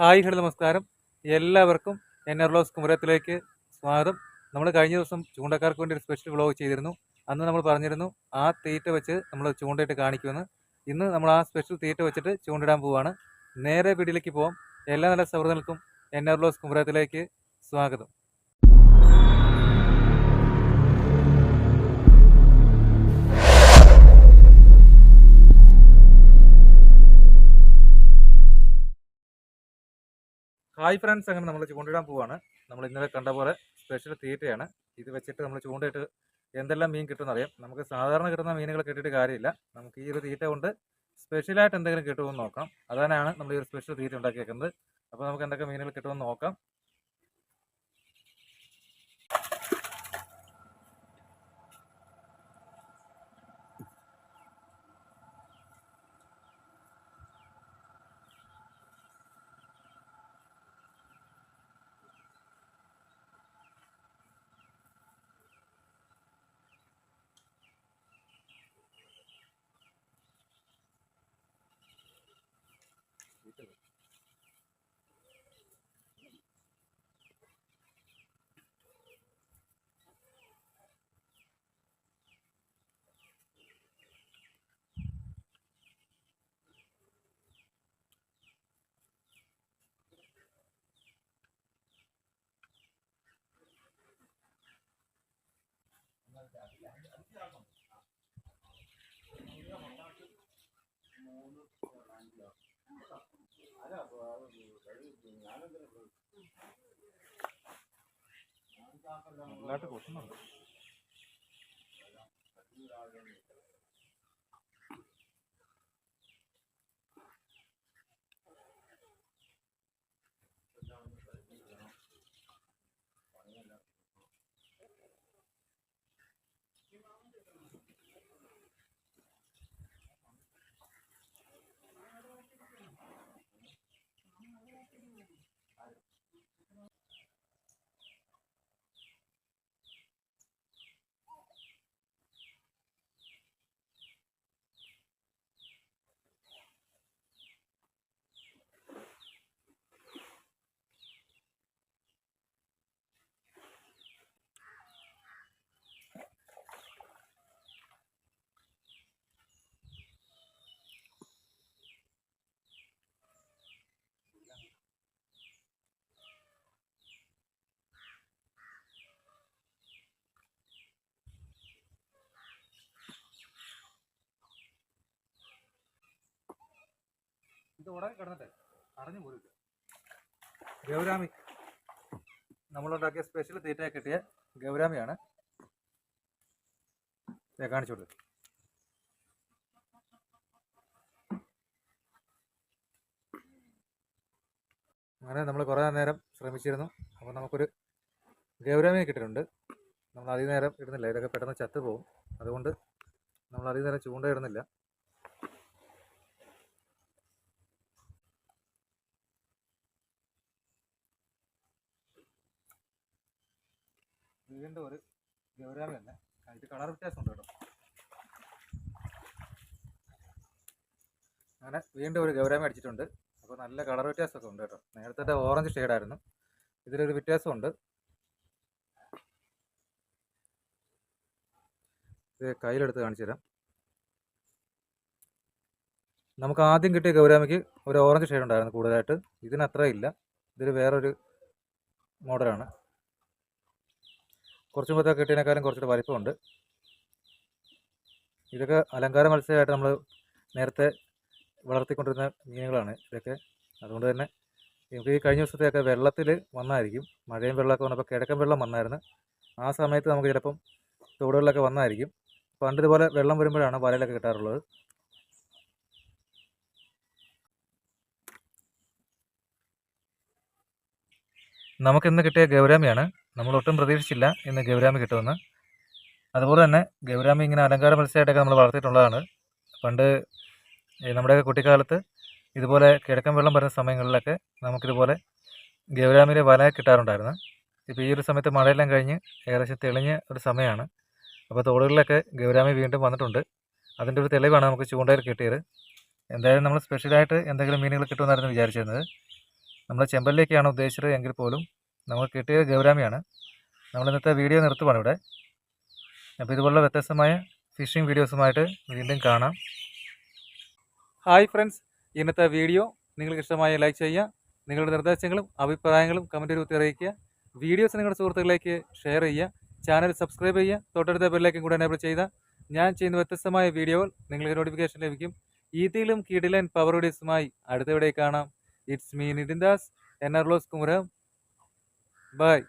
Hi hello നമസ്കാരം. എല്ലാവർക്കും എൻആർലോസ് കുമരത്തിലേക്ക് സ്വാഗതം. നമ്മൾ കഴിഞ്ഞ ദിവസം ചൂണ്ടക്കാർക്ക് വേണ്ടി ഒരു സ്പെഷ്യൽ വ്ളോഗ് ചെയ്തിരുന്നു. അന്ന് നമ്മൾ പറഞ്ഞിരുന്നു ആ തീറ്റ വെച്ച് നമ്മൾ ചൂണ്ടയിട്ട് കാണിക്കുമെന്ന്. ഇന്ന് നമ്മൾ ആ സ്പെഷ്യൽ തീറ്റ വെച്ചിട്ട് ചൂണ്ടിടാൻ പോവുകയാണ്. നേരെ വീട്ടിലേക്ക് പോകാം. എല്ലാ നല്ല സൗഹൃദങ്ങൾക്കും എൻആർലോസ് കുമരത്തിലേക്ക് സ്വാഗതം. ഹായ് ഫ്രണ്ട്സ്, അങ്ങനെ നമ്മൾ ചൂണ്ടിടാൻ പോവാണ്. നമ്മൾ ഇന്നലെ കണ്ട പോലെ സ്പെഷ്യൽ തീറ്റയാണ്. ഇത് വെച്ചിട്ട് നമ്മൾ ചൂണ്ടയിട്ട് എന്തെല്ലാം മീൻ കിട്ടുമെന്ന് അറിയാം. നമുക്ക് സാധാരണ കിട്ടുന്ന മീനുകൾ കിട്ടിയിട്ട് കാര്യമില്ല. നമുക്ക് ഈ ഒരു തീറ്റ കൊണ്ട് സ്പെഷ്യലായിട്ട് എന്തെങ്കിലും കിട്ടുമെന്ന് നോക്കാം. അതാണ് നമ്മൾ ഈ ഒരു സ്പെഷ്യൽ തീറ്റ ഉണ്ടാക്കിയേക്കുന്നത്. അപ്പോൾ നമുക്ക് എന്തൊക്കെ മീനുകൾ കിട്ടുമെന്ന് നോക്കാം. നല്ലതായിട്ട് കൊട്ടുന്നുണ്ട്. ഇത് ഉടനെ കിടന്നിട്ട് അറിഞ്ഞു പോലും. ഗൗരാമി നമ്മളുണ്ടാക്കിയ സ്പെഷ്യൽ തീറ്റയെ കിട്ടിയ ഗൗരാമിയാണ്. കാണിച്ചു കൊടുത്തു. അങ്ങനെ നമ്മൾ കുറേ നേരം ശ്രമിച്ചിരുന്നു. അപ്പോൾ നമുക്കൊരു ഗൗരാമിയെ കിട്ടിയിട്ടുണ്ട്. നമ്മൾ അധികം നേരം ഇടുന്നില്ല, ഇതൊക്കെ പെട്ടെന്ന് ചത്തു പോകും. അതുകൊണ്ട് നമ്മൾ അധികം നേരം ചൂണ്ട ഇടുന്നില്ല. വീണ്ടും ഒരു ഗൗരാമി തന്നെ. ഇത് കളർ വ്യത്യാസമുണ്ട് കേട്ടോ. അങ്ങനെ വീണ്ടും ഒരു ഗൗരാമി അടിച്ചിട്ടുണ്ട്. അപ്പോൾ നല്ല കളർ വ്യത്യാസമൊക്കെ ഉണ്ട് കേട്ടോ. നേരത്തെ ഓറഞ്ച് ഷെയ്ഡായിരുന്നു, ഇതിലൊരു വ്യത്യാസമുണ്ട്. ഇത് കയ്യിലെടുത്ത് കാണിച്ചു തരാം. നമുക്ക് ആദ്യം കിട്ടിയ ഗൗരാമിക്ക് ഒരു ഓറഞ്ച് ഷെയ്ഡ് ഉണ്ടായിരുന്നു കൂടുതലായിട്ട്. ഇതിനത്ര ഇല്ല. ഇതൊരു വേറൊരു മോഡലാണ്. കുറച്ചും മുമ്പത്തെ കിട്ടിയതിനേക്കാളും കുറച്ചുകൂടെ വലിപ്പമുണ്ട്. ഇതൊക്കെ അലങ്കാര മത്സ്യമായിട്ട് നമ്മൾ നേരത്തെ വളർത്തിക്കൊണ്ടിരുന്ന മീനുകളാണ് ഇതൊക്കെ. അതുകൊണ്ട് തന്നെ നമുക്ക് ഈ കഴിഞ്ഞ ദിവസത്തെയൊക്കെ വെള്ളത്തിൽ വന്നായിരിക്കും. മഴയും വെള്ളമൊക്കെ വന്നപ്പോൾ കിഴക്കൻ വെള്ളം വന്നായിരുന്നു. ആ സമയത്ത് നമുക്ക് ചിലപ്പം തോടുകളിലൊക്കെ വന്നായിരിക്കും. പണ്ട് ഇതുപോലെ വെള്ളം വരുമ്പോഴാണ് വലയിലൊക്കെ കിട്ടാറുള്ളത്. നമുക്കിന്ന് കിട്ടിയ ഗൗരാമിയാണ്. നമ്മൾ ഒട്ടും പ്രതീക്ഷിച്ചില്ല ഇന്ന് ഗൗരാമി കിട്ടുമെന്ന്. അതുപോലെ തന്നെ ഗൗരാമി ഇങ്ങനെ അലങ്കാര മത്സ്യമായിട്ടൊക്കെ നമ്മൾ വളർത്തിയിട്ടുള്ളതാണ്. പണ്ട് നമ്മുടെയൊക്കെ കുട്ടിക്കാലത്ത് ഇതുപോലെ കിഴക്കൻ വെള്ളം വരുന്ന സമയങ്ങളിലൊക്കെ നമുക്കിതുപോലെ ഗൗരാമിയുടെ വല കിട്ടാറുണ്ടായിരുന്നു. ഇപ്പോൾ ഈ ഒരു സമയത്ത് മഴയെല്ലാം കഴിഞ്ഞ് ഏകദേശം തെളിഞ്ഞ ഒരു സമയമാണ്. അപ്പോൾ തോടുകളിലൊക്കെ ഗൗരാമി വീണ്ടും വന്നിട്ടുണ്ട്. അതിൻ്റെ ഒരു തെളിവാണ് നമുക്ക് ചൂണ്ടയിൽ കിട്ടിയത്. എന്തായാലും നമ്മൾ സ്പെഷ്യലായിട്ട് എന്തെങ്കിലും മീനുകൾ കിട്ടുമെന്നായിരുന്നു വിചാരിച്ചിരുന്നത്. നമ്മൾ ചെമ്പല്ലിയൊക്കെയാണ് ഉദ്ദേശിച്ചത് എങ്കിൽ പോലും നമ്മൾ കിട്ടിയത് ഗൗരാമിയാണ്. നമ്മൾ ഇന്നത്തെ വീഡിയോ നിർത്തുവാണ് ഇവിടെ. അപ്പോൾ ഇതുപോലുള്ള വ്യത്യസ്തമായ ഫിഷിംഗ് വീഡിയോസുമായിട്ട് വീണ്ടും കാണാം. ഹായ് ഫ്രണ്ട്സ്, ഇന്നത്തെ വീഡിയോ നിങ്ങൾക്ക് ഇഷ്ടമായ ലൈക്ക് ചെയ്യുക. നിങ്ങളുടെ നിർദ്ദേശങ്ങളും അഭിപ്രായങ്ങളും കമൻറ്റ് രൂപത്തിൽ അറിയിക്കുക. വീഡിയോസ് നിങ്ങളുടെ സുഹൃത്തുക്കളിലേക്ക് ഷെയർ ചെയ്യുക. ചാനൽ സബ്സ്ക്രൈബ് ചെയ്യുക. തൊട്ടടുത്ത ബെല്ലേക്കും കൂടെ എനേബിൾ ചെയ്താൽ ഞാൻ ചെയ്യുന്ന വ്യത്യസ്തമായ വീഡിയോകൾ നിങ്ങൾക്ക് നോട്ടിഫിക്കേഷൻ ലഭിക്കും. ഇതിലും കിടിലൻ പവർ വീഡിയോസുമായി അടുത്ത വീഡിയോ കാണാം. It's me Nithin Das, NR vlogs കുമരം. ബൈ.